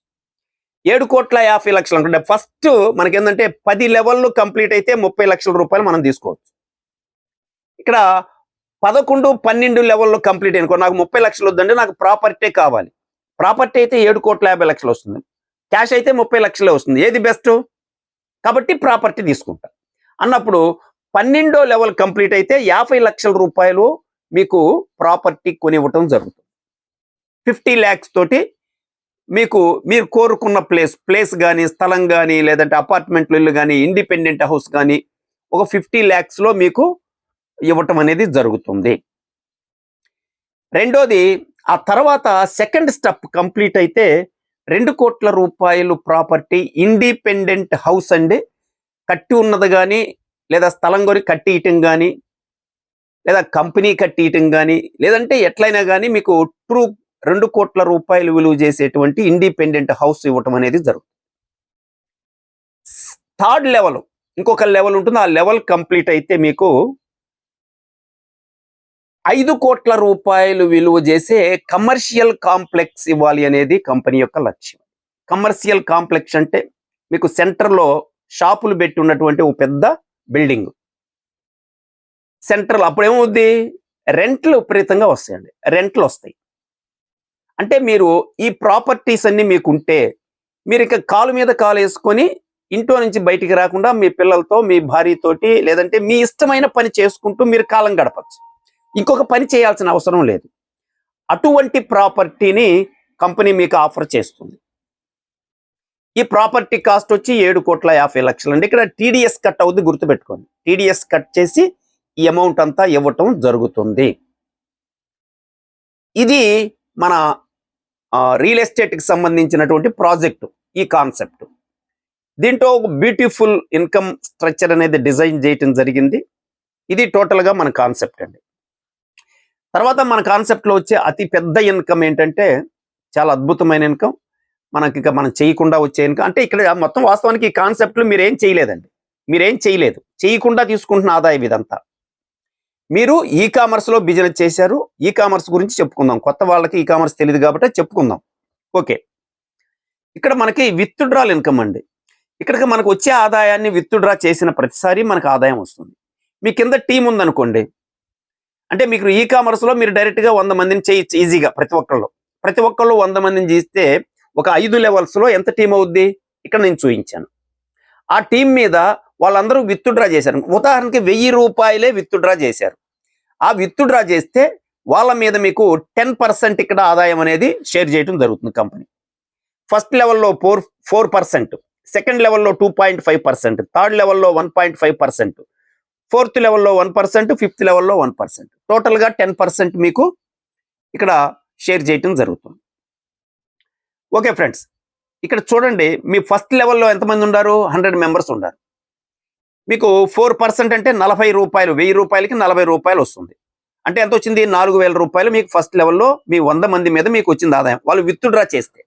7,50,00,000 అనుకుంటే ఫస్ట్ మనకేంటంటే 10 లెవెల్లు కంప్లీట్ అయితే 30 లక్షల రూపాయలు మనం తీసుకోవచ్చు. ఇక్కడ 11, 12 లెవెల్లో కంప్లీట్ అనుకో, నాకు 30 లక్షలు వద్దంటే నాకు ప్రాపర్టీ కావాలి. ప్రాపర్టీ అయితే 7,50,00,000 వస్తుంది, క్యాష్ అయితే 30 లక్షలే వస్తుంది. ఏది బెస్ట్? కాబట్టి ప్రాపర్టీ తీసుకుంటా అన్నప్పుడు 12వ లెవెల్ కంప్లీట్ అయితే 50 లక్షల రూపాయలు మీకు ప్రాపర్టీ కొనివ్వటం జరుగుతుంది. 50 lakhs తోటి మీకు మీరు కోరుకున్న ప్లేస్ కానీ, స్థలం కానీ, లేదంటే అపార్ట్మెంట్లు, ఇల్లు కానీ, ఇండిపెండెంట్ హౌస్ కానీ ఒక 50 lakhsలో మీకు ఇవ్వటం అనేది జరుగుతుంది. రెండోది, ఆ తర్వాత సెకండ్ స్టెప్ కంప్లీట్ అయితే 2 కోట్ల రూపాయలు ప్రాపర్టీ, ఇండిపెండెంట్ హౌస్ అండి, కట్టి ఉన్నది కానీ, లేదా స్థలం కొని కట్టి ఇయటం కానీ, లేదా కంపెనీ కట్టి ఇయటం కానీ, లేదంటే ఎట్లయినా కానీ మీకు ట్రూ 2 కోట్ల రూపాయలు విలువ చేసేటువంటి ఇండిపెండెంట్ హౌస్ ఇవ్వటం అనేది జరుగుతుంది. థర్డ్ లెవెల్, ఇంకొక లెవెల్ ఉంటుంది. ఆ లెవెల్ కంప్లీట్ అయితే మీకు 5 కోట్ల రూపాయలు విలువ చేసే కమర్షియల్ కాంప్లెక్స్ ఇవ్వాలి అనేది కంపెనీ యొక్క లక్ష్యం. కమర్షియల్ కాంప్లెక్స్ అంటే మీకు సెంటర్లో షాపులు పెట్టి ఉన్నటువంటి ఒక పెద్ద బిల్డింగ్. సెంటర్లో అప్పుడు ఏమవుద్ది, రెంట్లు విపరీతంగా వస్తాయండి, రెంట్లు వస్తాయి. అంటే మీరు ఈ ప్రాపర్టీస్ అన్ని మీకుంటే మీరు ఇక కాలు మీద కాలు వేసుకొని ఇంట్లో నుంచి బయటికి రాకుండా మీ పిల్లలతో, మీ భార్యతోటి, లేదంటే మీ ఇష్టమైన పని చేసుకుంటూ మీరు కాలం గడపచ్చు. ఇంకొక పని చేయాల్సిన అవసరం లేదు. అటువంటి ప్రాపర్టీని కంపెనీ మీకు ఆఫర్ చేస్తుంది. ఈ ప్రాపర్టీ కాస్ట్ వచ్చి 7,50,00,000 అండి. ఇక్కడ టీడీఎస్ కట్ అవుద్ది, గుర్తుపెట్టుకోండి. టీడీఎస్ కట్ చేసి ఈ అమౌంట్ అంతా ఇవ్వటం జరుగుతుంది. ఇది మన రియల్ ఎస్టేట్కి సంబంధించినటువంటి ప్రాజెక్టు. ఈ కాన్సెప్ట్ దీంట్లో ఒక బ్యూటిఫుల్ ఇన్కమ్ స్ట్రక్చర్ అనేది డిజైన్ చేయటం జరిగింది. ఇది టోటల్గా మన కాన్సెప్ట్ అండి. తర్వాత మన కాన్సెప్ట్లో వచ్చే అతి పెద్ద ఇన్కమ్ ఏంటంటే చాలా అద్భుతమైన ఇన్కమ్, మనకి ఇక మనం చేయకుండా వచ్చే ఇన్కమ్. అంటే ఇక్కడ మొత్తం వాస్తవానికి ఈ కాన్సెప్ట్లో మీరేం చేయలేదండి, మీరేం చేయలేదు, చేయకుండా తీసుకుంటున్న ఆదాయం ఇదంతా. మీరు ఈ కామర్స్లో బిజినెస్ చేశారు. ఈ కామర్స్ గురించి చెప్పుకుందాం. కొత్త వాళ్ళకి ఈ కామర్స్ తెలియదు కాబట్టి చెప్పుకుందాం. ఓకే, ఇక్కడ మనకి విత్ డ్రాల్ ఇన్కమ్ అండి. ఇక్కడికి మనకు వచ్చే ఆదాయాన్ని విత్ డ్రా చేసిన ప్రతిసారి మనకు ఆదాయం వస్తుంది. మీ కింద టీం ఉందనుకోండి, అంటే మీకు ఈ కామర్స్లో మీరు డైరెక్ట్గా 100 మందిని చేయొచ్చు ఈజీగా. ప్రతి ఒక్కళ్ళు 100 మందిని చేస్తే ఒక 5 లెవెల్స్లో ఎంత టీం అవుద్ది ఇక్కడ నేను చూపించాను. ఆ టీం మీద వాళ్ళందరూ విత్ డ్రా చేశారు. ఉదాహరణకి 1000 రూపాయలే విత్ డ్రా చేశారు. ఆ విత్ డ్రా చేస్తే వాళ్ళ మీద మీకు 10% ఇక్కడ ఆదాయం అనేది షేర్ చేయడం జరుగుతుంది కంపెనీ. ఫస్ట్ లెవెల్లో 4%, సెకండ్ లెవెల్లో 2.5%, థర్డ్ లెవెల్లో 1.5%, ఫోర్త్ లెవెల్లో 1%, ఫిఫ్త్ లెవెల్లో 1%, టోటల్గా 10% మీకు ఇక్కడ షేర్ చేయటం జరుగుతుంది. ఓకే ఫ్రెండ్స్, ఇక్కడ చూడండి, మీ ఫస్ట్ లెవెల్లో ఎంతమంది ఉన్నారు, 100 మెంబర్స్ ఉన్నారు. మీకు 4% అంటే 40 రూపాయలు, 1000 రూపాయలకి 40 రూపాయలు వస్తుంది. అంటే ఎంత వచ్చింది, 4,000 రూపాయలు మీకు ఫస్ట్ లెవెల్లో మీ 100 మంది మీద మీకు వచ్చింది ఆదాయం, వాళ్ళు విత్ డ్రా చేస్తే.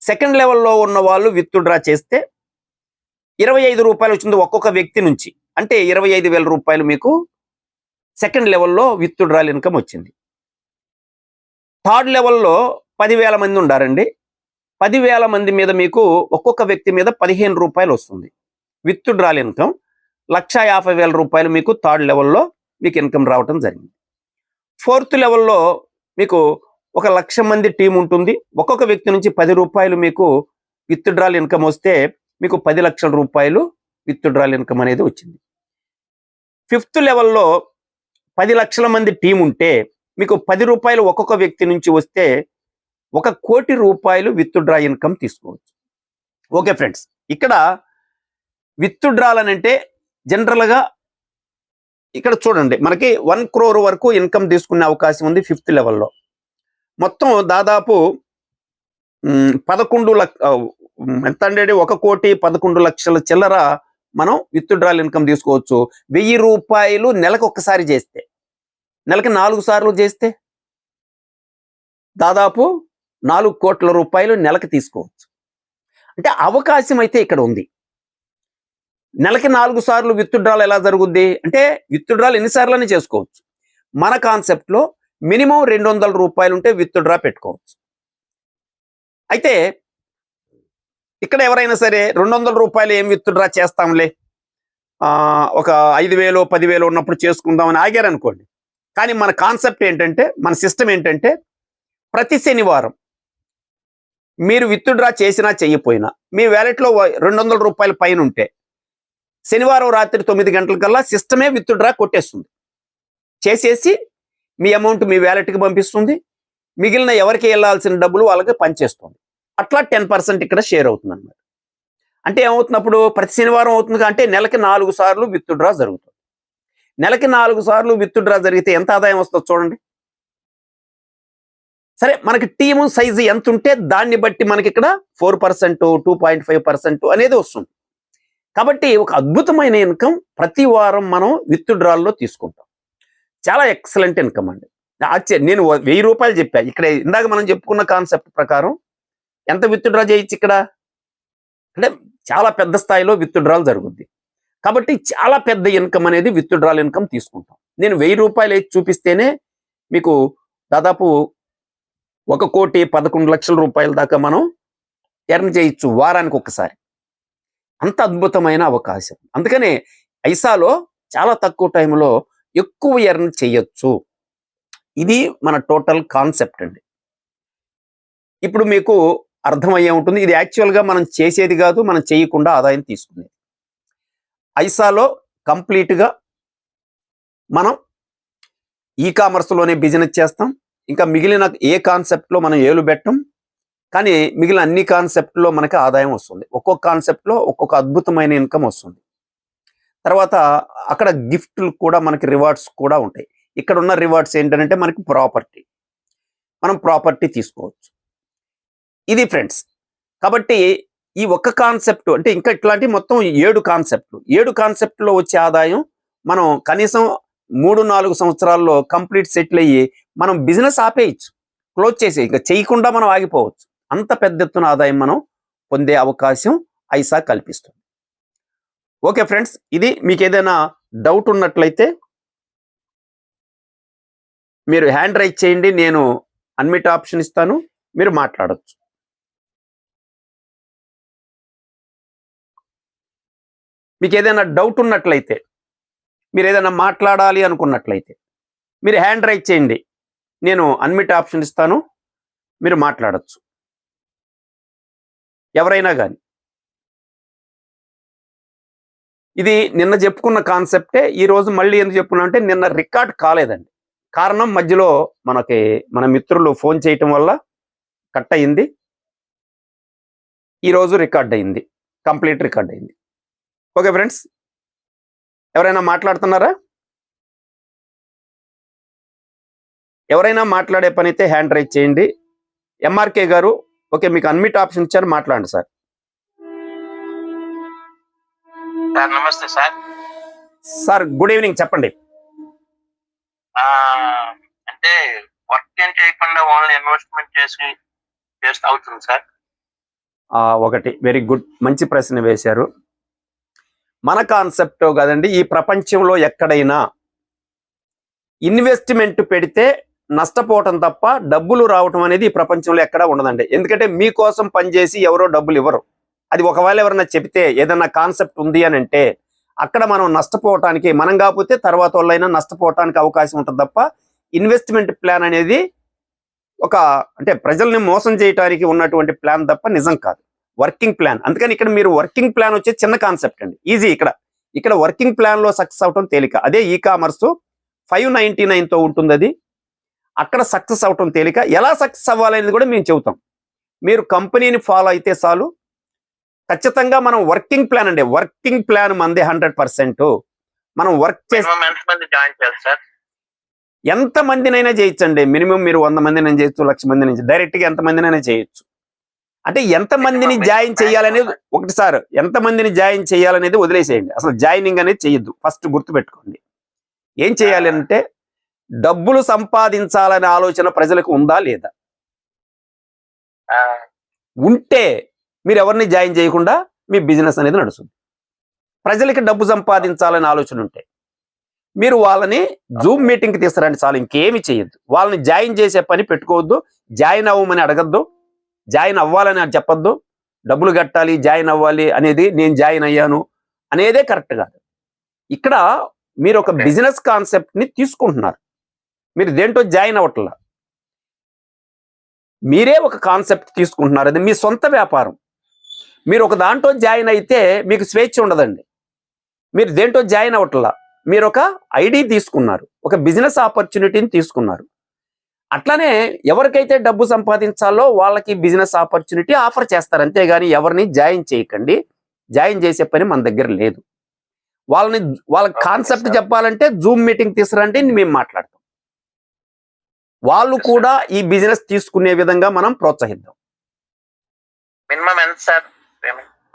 సెకండ్ లెవెల్లో ఉన్న వాళ్ళు విత్ డ్రా చేస్తే 25 రూపాయలు వచ్చింది ఒక్కొక్క వ్యక్తి నుంచి. అంటే 25,000 రూపాయలు మీకు సెకండ్ లెవెల్లో విత్ డ్రాల్ ఇన్కమ్ వచ్చింది. థర్డ్ లెవెల్లో 10,000 మంది ఉండారండి. 10,000 మంది మీద మీకు ఒక్కొక్క వ్యక్తి మీద 15 రూపాయలు వస్తుంది విత్ డ్రాల్ ఇన్కమ్. 1,50,000 రూపాయలు మీకు థర్డ్ లెవెల్లో మీకు ఇన్కమ్ రావటం జరిగింది. ఫోర్త్ లెవెల్లో మీకు 1,00,000 మంది టీం ఉంటుంది. ఒక్కొక్క వ్యక్తి నుంచి 10 రూపాయలు మీకు విత్ డ్రాల్ ఇన్కమ్ వస్తే మీకు 10 లక్షల రూపాయలు విత్ డ్రాల్ ఇన్కమ్ అనేది వచ్చింది. ఫిఫ్త్ లెవెల్లో 10 లక్షల మంది టీం ఉంటే మీకు 10 రూపాయలు ఒక్కొక్క వ్యక్తి నుంచి వస్తే 1 కోటి రూపాయలు విత్ డ్రా ఇన్కమ్ తీసుకోవచ్చు. ఓకే ఫ్రెండ్స్, ఇక్కడ విత్ డ్రాల్ అని అంటే జనరల్గా ఇక్కడ చూడండి, మనకి 1 crore వరకు ఇన్కమ్ తీసుకునే అవకాశం ఉంది ఫిఫ్త్ లెవెల్లో. మొత్తం దాదాపు 11 ఎంత అంటే 1,11,00,000 చిల్లర మనం విత్ డ్రాల్ ఇన్కమ్ తీసుకోవచ్చు. 1000 రూపాయలు నెలకు ఒక్కసారి చేస్తే, నెలకి 4 సార్లు చేస్తే దాదాపు 4 కోట్ల రూపాయలు నెలకి తీసుకోవచ్చు. అంటే అవకాశం అయితే ఇక్కడ ఉంది. నెలకి 4 సార్లు విత్ డ్రాల్ ఎలా జరుగుద్ది అంటే, విత్ డ్రాల్ ఎన్నిసార్లు చేసుకోవచ్చు. మన కాన్సెప్ట్లో మినిమం 200 రూపాయలు ఉంటే విత్ డ్రా పెట్టుకోవచ్చు. అయితే ఇక్కడ ఎవరైనా సరే 200 రూపాయలు ఏం విత్ డ్రా చేస్తాంలే, ఒక 5,000 10,000 ఉన్నప్పుడు చేసుకుందామని ఆగారనుకోండి. కానీ మన కాన్సెప్ట్ ఏంటంటే, మన సిస్టమ్ ఏంటంటే, ప్రతి శనివారం మీరు విత్ డ్రా చేసినా చెయ్యపోయినా మీ వ్యాలెట్లో 200 రూపాయల పైన ఉంటే శనివారం రాత్రి 9 గంటలకల్లా సిస్టమే విత్ డ్రా కొట్టేస్తుంది. చేసేసి మీ అమౌంట్ మీ వ్యాలెట్కి పంపిస్తుంది. మిగిలిన ఎవరికి వెళ్ళాల్సిన డబ్బులు వాళ్ళకి పనిచేస్తుంది. అట్లా 10% ఇక్కడ షేర్ అవుతుంది అన్నమాట. అంటే ఏమవుతున్నప్పుడు ప్రతి శనివారం అవుతుంది అంటే నెలకి 4 సార్లు విత్ డ్రా జరుగుతుంది. నెలకి 4 సార్లు విత్ డ్రా జరిగితే ఎంత ఆదాయం వస్తుందో చూడండి. సరే, మనకి టీము సైజు ఎంత ఉంటే దాన్ని బట్టి మనకి ఇక్కడ 4%, 2.5% అనేది వస్తుంది. కాబట్టి ఒక అద్భుతమైన ఇన్కమ్ ప్రతి వారం మనం విత్ డ్రాల్లో తీసుకుంటాం. చాలా ఎక్సలెంట్ ఇన్కమ్ అండి. నేను 1000 రూపాయలు చెప్పాను. ఇక్కడ ఇందాక మనం చెప్పుకున్న కాన్సెప్ట్ ప్రకారం ఎంత విత్ డ్రా చేయొచ్చు ఇక్కడ అంటే చాలా పెద్ద స్థాయిలో విత్ డ్రాల్ జరుగుద్ది. కాబట్టి చాలా పెద్ద ఇన్కమ్ అనేది విత్డ్రాల్ ఇన్కమ్ తీసుకుంటాం. నేను 1000 రూపాయలు వేసి చూపిస్తేనే మీకు దాదాపు 1,11,00,000 రూపాయల దాకా మనం ఎర్న్ చేయొచ్చు వారానికి ఒకసారి. అంత అద్భుతమైన అవకాశం. అందుకనే ఐసాలో చాలా తక్కువ టైంలో ఎక్కువ ఎర్న్ చేయొచ్చు. ఇది మన టోటల్ కాన్సెప్ట్ అండి. ఇప్పుడు మీకు అర్థమయ్యే ఉంటుంది. ఇది యాక్చువల్గా మనం చేసేది కాదు, మనం చేయకుండా ఆదాయం తీసుకునేది. ఐసాలో కంప్లీట్గా మనం ఈ కామర్స్లోనే బిజినెస్ చేస్తాం. ఇంకా మిగిలిన ఏ కాన్సెప్ట్లో మనం ఏలు పెట్టం, కానీ మిగిలిన అన్ని కాన్సెప్ట్లో మనకి ఆదాయం వస్తుంది. ఒక్కొక్క కాన్సెప్ట్లో ఒక్కొక్క అద్భుతమైన ఇన్కమ్ వస్తుంది. తర్వాత అక్కడ గిఫ్ట్లు కూడా మనకి రివార్డ్స్ కూడా ఉంటాయి. ఇక్కడ ఉన్న రివార్డ్స్ ఏంటంటే మనకి ప్రాపర్టీ, మనం ప్రాపర్టీ తీసుకోవచ్చు. ఇది ఫ్రెండ్స్. కాబట్టి ఈ ఒక్క కాన్సెప్ట్ అంటే ఇంకా ఇట్లాంటి మొత్తం 7 కాన్సెప్ట్లు, 7 కాన్సెప్ట్లో వచ్చే ఆదాయం మనం కనీసం 3-4 సంవత్సరాల్లో కంప్లీట్ సెటిల్ అయ్యి మనం బిజినెస్ ఆపేయచ్చు, క్లోజ్ చేసి ఇంకా చేయకుండా మనం ఆగిపోవచ్చు. అంత పెద్ద ఎత్తున ఆదాయం మనం పొందే అవకాశం ఐసా కల్పిస్తుంది. ఓకే ఫ్రెండ్స్, ఇది మీకు ఏదైనా డౌట్ ఉన్నట్లయితే మీరు హ్యాండ్ రైజ్ చేయండి, నేను అన్మిట్ ఆప్షన్ ఇస్తాను, మీరు మాట్లాడచ్చు. మీకు ఏదైనా డౌట్ ఉన్నట్లయితే, మీరు ఏదైనా మాట్లాడాలి అనుకున్నట్లయితే మీరు హ్యాండ్ రైజ్ చేయండి, నేను అన్మిట్ ఆప్షన్ ఇస్తాను, మీరు మాట్లాడచ్చు. ఎవరైనా కానీ ఇది నిన్న చెప్పుకున్న కాన్సెప్టే ఈరోజు మళ్ళీ ఎందుకు చెప్పుకున్నా అంటే నిన్న రికార్డ్ కాలేదండి. కారణం మధ్యలో మన మిత్రులు ఫోన్ చేయటం వల్ల కట్ అయింది. ఈరోజు రికార్డ్ అయింది, కంప్లీట్ రికార్డ్ అయింది. ఓకే ఫ్రెండ్స్, ఎవరైనా మాట్లాడుతున్నారా? ఎవరైనా మాట్లాడే పని అయితే హ్యాండ్ రైజ్ చేయండి. ఎంఆర్కే గారు, ఓకే, మీకు అన్మిట్ ఆప్షన్ ఇచ్చారు, మాట్లాడండి సార్. నమస్తే సార్. సార్ గుడ్ ఈవినింగ్, చెప్పండి. అంటే వర్క్ ఏం చేయకుండా ఓన్లీ ఇన్వెస్ట్మెంట్ చేస్తే అవుతుంది సార్? ఒకటి వెరీ గుడ్, మంచి ప్రశ్న వేశారు. మన కాన్సెప్ట్ కదండి, ఈ ప్రపంచంలో ఎక్కడైనా ఇన్వెస్ట్మెంట్ పెడితే నష్టపోవటం తప్ప డబ్బులు రావటం అనేది ఈ ప్రపంచంలో ఎక్కడా ఉండదండి. ఎందుకంటే మీకోసం పనిచేసి ఎవరో డబ్బులు ఇవ్వరు. అది ఒకవేళ ఎవరన్నా చెప్తే ఏదన్నా కాన్సెప్ట్ ఉంది అని అంటే అక్కడ మనం నష్టపోవటానికి, మనం కాకపోతే తర్వాత వాళ్ళైనా నష్టపోవటానికి అవకాశం ఉంటుంది తప్ప ఇన్వెస్ట్మెంట్ ప్లాన్ అనేది అంటే ప్రజల్ని మోసం చేయడానికి ఉన్నటువంటి ప్లాన్ తప్ప నిజం కాదు, వర్కింగ్ ప్లాన్. అందుకని ఇక్కడ మీరు వర్కింగ్ ప్లాన్ వచ్చే చిన్న కాన్సెప్ట్ అండి, ఈజీ. ఇక్కడ వర్కింగ్ ప్లాన్ లో సక్సెస్ అవటం తేలిక. అదే ఈ కామర్స్ 599తో ఉంటుంది, అది అక్కడ సక్సెస్ అవటం తేలిక. ఎలా సక్సెస్ అవ్వాలనేది కూడా మేము చెబుతాం. మీరు కంపెనీని ఫాలో అయితే చాలు, ఖచ్చితంగా మనం వర్కింగ్ ప్లాన్ అండి, వర్కింగ్ ప్లాన్ మంది 100%. మనం వర్క్ చేసి ఎంత మందినైనా చేయొచ్చండి. మినిమం మీరు 100 మందినైనా చేయొచ్చు, 1,00,000 మందిని డైరెక్ట్గా ఎంత మందినైనా చేయొచ్చు. అంటే ఎంత మందిని జాయిన్ చేయాలనేది ఒకటి సార్, ఎంత మందిని జాయిన్ చేయాలనేది వదిలేసేయండి, అసలు జాయినింగ్ అనేది చేయొద్దు. ఫస్ట్ గుర్తుపెట్టుకోండి, ఏం చేయాలి అంటే డబ్బులు సంపాదించాలనే ఆలోచన ప్రజలకు ఉందా లేదా? ఉంటే మీరు ఎవరిని జాయిన్ చేయకుండా మీ బిజినెస్ అనేది నడుస్తుంది. ప్రజలకి డబ్బు సంపాదించాలనే ఆలోచన ఉంటే మీరు వాళ్ళని జూమ్ మీటింగ్కి తీస్తారండి చాలు, ఇంకేమి చేయొద్దు. వాళ్ళని జాయిన్ చేసే పని పెట్టుకోవద్దు, జాయిన్ అవ్వమని అడగద్దు, జాయిన్ అవ్వాలని చెప్పొద్దు. డబ్బులు కట్టాలి, జాయిన్ అవ్వాలి అనేది, నేను జాయిన్ అయ్యాను అనేదే కరెక్ట్ కాదు. ఇక్కడ మీరు ఒక బిజినెస్ కాన్సెప్ట్ని తీసుకుంటున్నారు, మీరు దేంట్లో జాయిన్ అవ్వట్లా, మీరే ఒక కాన్సెప్ట్ తీసుకుంటున్నారు, అది మీ సొంత వ్యాపారం. మీరు ఒక దాంట్లో జాయిన్ అయితే మీకు స్వేచ్ఛ ఉండదండి. మీరు దేంట్లో జాయిన్ అవ్వట్లా, మీరు ఒక ఐడి తీసుకున్నారు, ఒక బిజినెస్ ఆపర్చునిటీని తీసుకున్నారు. అట్లానే ఎవరికైతే డబ్బు సంపాదించాలో వాళ్ళకి బిజినెస్ ఆపర్చునిటీ ఆఫర్ చేస్తారు, అంతేగాని ఎవరిని జాయిన్ చేయకండి. జాయిన్ చేసే పని మన దగ్గర లేదు. వాళ్ళ కాన్సెప్ట్ చెప్పాలంటే జూమ్ మీటింగ్ తీసుకురండి, మేము మాట్లాడతాం. వాళ్ళు కూడా ఈ బిజినెస్ తీసుకునే విధంగా మనం ప్రోత్సహిద్దాం. మినిమం ఎంత సార్?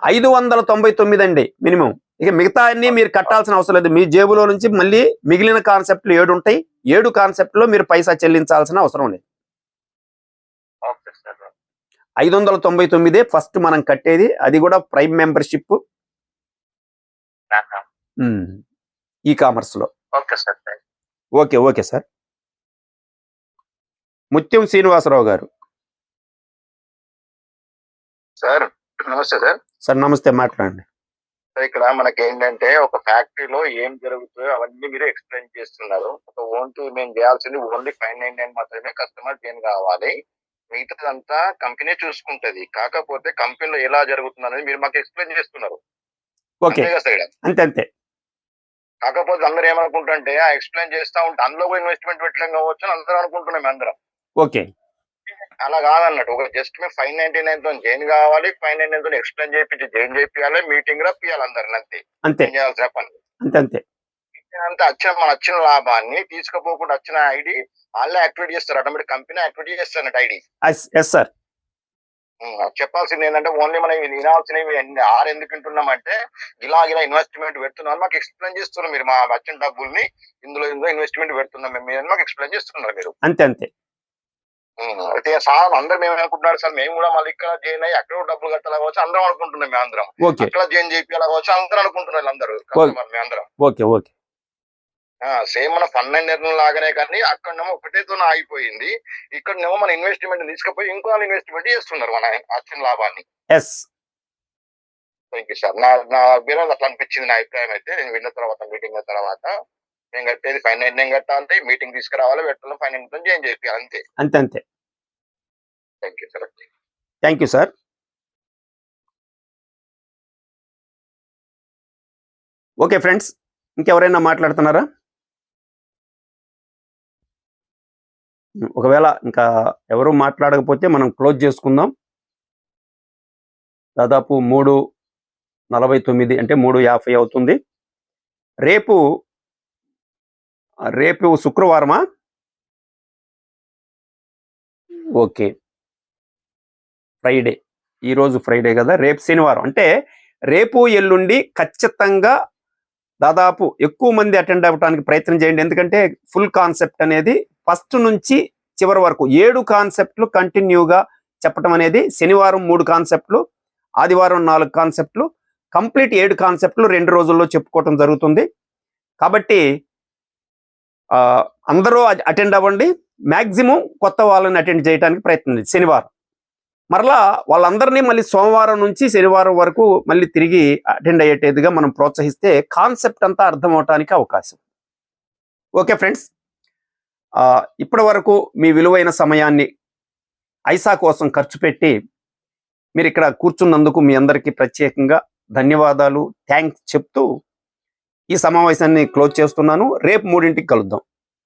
599 అండి మినిమం. ఇక మిగతా అన్ని మీరు కట్టాల్సిన అవసరం లేదు, మీ జేబులో నుంచి మళ్ళీ మిగిలిన కాన్సెప్ట్లు 7 ఉంటాయి. 7 కాన్సెప్ట్లో మీరు పైసా చెల్లించాల్సిన అవసరం లేదు. 599 ఫస్ట్ మనం కట్టేది, అది కూడా ప్రైమ్ మెంబర్షిప్. ఈ కామర్స్లో. Okay sir. Okay okay sir. ముత్యం శ్రీనివాసరావు గారు. సార్ నమస్తే సార్. సార్ నమస్తే, మాట్లాడండి. ఇక్కడ మనకి ఏంటంటే ఒక ఫ్యాక్టరీలో ఏం జరుగుతుందో అవన్నీ మీరు ఎక్స్ప్లెయిన్ చేస్తున్నారు. ఒక మేము చేయాల్సింది ఓన్లీ 599 మాత్రమే కస్టమర్ గెయిన్ కావాలి, మిగతాదంతా కంపెనీ చూసుకుంటది. కాకపోతే కంపెనీలో ఎలా జరుగుతుంది అనేది మీరు మాకు ఎక్స్ప్లెయిన్ చేస్తున్నారు. ఓకే, అంతే అంతే. కాకపోతే అందరూ ఏమనుకుంటుంటే ఆ ఎక్స్ప్లెయిన్ చేస్తా ఉంటే అందులో కూడా ఇన్వెస్ట్మెంట్ పెట్టడం కావచ్చు అని అందరూ అనుకుంటున్నాం అందరం. ఓకే, అలా కాదన్నట్టు. ఒక జస్ట్ మేము 599 తో జాయిన్ కావాలి, 599 తో ఎక్స్ప్లెయిన్ చేయించి జాయిన్ చేయాలి, మీటింగ్ రప్పియాలి అందరిని, అంతే అంతే చేయాల్సిన పని. అంతే అంతే. అంతా వచ్చిన లాభాన్ని తీసుకుపోకుండా వచ్చిన ఐడి వాళ్ళే యాక్టివేట్ చేస్తారు, ఆటోమేటిక్ కంపెనీ యాక్టివేట్ చేస్తారు ఐడి. Yes sir. చెప్పాల్సింది ఏంటంటే ఓన్లీ మనం వినాల్సినవి 6 ఎందుకు వింటున్నామంటే ఇలా ఇన్వెస్ట్మెంట్ పెడుతున్నాం మాకు ఎక్స్ప్లెయిన్ చేస్తున్నారు మీరు. మా వచ్చిన డబ్బుల్ని ఇందులో ఇన్వెస్ట్మెంట్ పెడుతున్నాం మేము మాకు ఎక్స్ప్లెయిన్ చేస్తున్నారు మీరు, అంతే అంతే. అయితే సార్ అందరూ మేము అనుకుంటున్నారు సార్ మేము కూడా మళ్ళీ ఇక్కడ జాయిన్ అయ్యి అక్కడ డబ్బులు కట్టాలా కావచ్చు అందరం అనుకుంటున్నాం. మేము అందరం అక్కడ జాయిన్ చేయాలా కావచ్చు అందరూ అనుకుంటున్నారు అందరూ మేము అందరం. Okay okay. సేమ్ మన ఫండ్ లాగానే, కానీ అక్కడనేమో ఒకటేతో ఆగిపోయింది, ఇక్కడనేమో మన ఇన్వెస్ట్మెంట్ తీసుకుపోయి ఇంకో ఇన్వెస్ట్మెంట్ చేస్తున్నారు మన వచ్చిన లాభాన్ని. Thank you sir. నా విరోధం అట్లా అనిపించింది. నా అభిప్రాయం అయితే నేను విన్న తర్వాత మీటింగ్ అయిన తర్వాత నేను కట్టేది 599 కట్టాలంటే మీటింగ్ తీసుకురావాలి, పెట్టాలి, 599 జాయిన్ చేయాలి, అంతే అంతే అంతే. Thank you sir. Thank you sir. Okay friends, ఇంకెవరైనా మాట్లాడుతున్నారా? ఒకవేళ ఇంకా ఎవరు మాట్లాడకపోతే మనం క్లోజ్ చేసుకుందాం. దాదాపు 3:49 అంటే 3:50 అవుతుంది. రేపు శుక్రవారమా? Okay, Friday. ఈరోజు ఫ్రైడే కదా, రేపు శనివారం. అంటే రేపు ఎల్లుండి ఖచ్చితంగా దాదాపు ఎక్కువ మంది అటెండ్ అవ్వడానికి ప్రయత్నం చేయండి. ఎందుకంటే ఫుల్ కాన్సెప్ట్ అనేది ఫస్ట్ నుంచి చివరి వరకు 7 కాన్సెప్ట్లు కంటిన్యూగా చెప్పడం అనేది, శనివారం 3 కాన్సెప్ట్లు, ఆదివారం 4 కాన్సెప్ట్లు, కంప్లీట్ 7 కాన్సెప్ట్లు 2 రోజుల్లో చెప్పుకోవటం జరుగుతుంది. కాబట్టి అందరూ అటెండ్ అవ్వండి. మ్యాక్సిమం కొత్త వాళ్ళని అటెండ్ చేయడానికి ప్రయత్నం శనివారం. మరలా వాళ్ళందరినీ మళ్ళీ సోమవారం నుంచి శనివారం వరకు మళ్ళీ తిరిగి అటెండ్ అయ్యేటట్టుగా మనం ప్రోత్సహిస్తే కాన్సెప్ట్ అంతా అర్థం అవటానికి అవకాశం. ఓకే ఫ్రెండ్స్, ఇప్పటి వరకు మీ విలువైన సమయాన్ని ఐసా కోసం ఖర్చు పెట్టి మీరు ఇక్కడ కూర్చున్నందుకు మీ అందరికీ ప్రత్యేకంగా ధన్యవాదాలు, థ్యాంక్స్ చెప్తూ ఈ సమావేశాన్ని క్లోజ్ చేస్తున్నాను. రేపు 3ంటికి కలుద్దాం.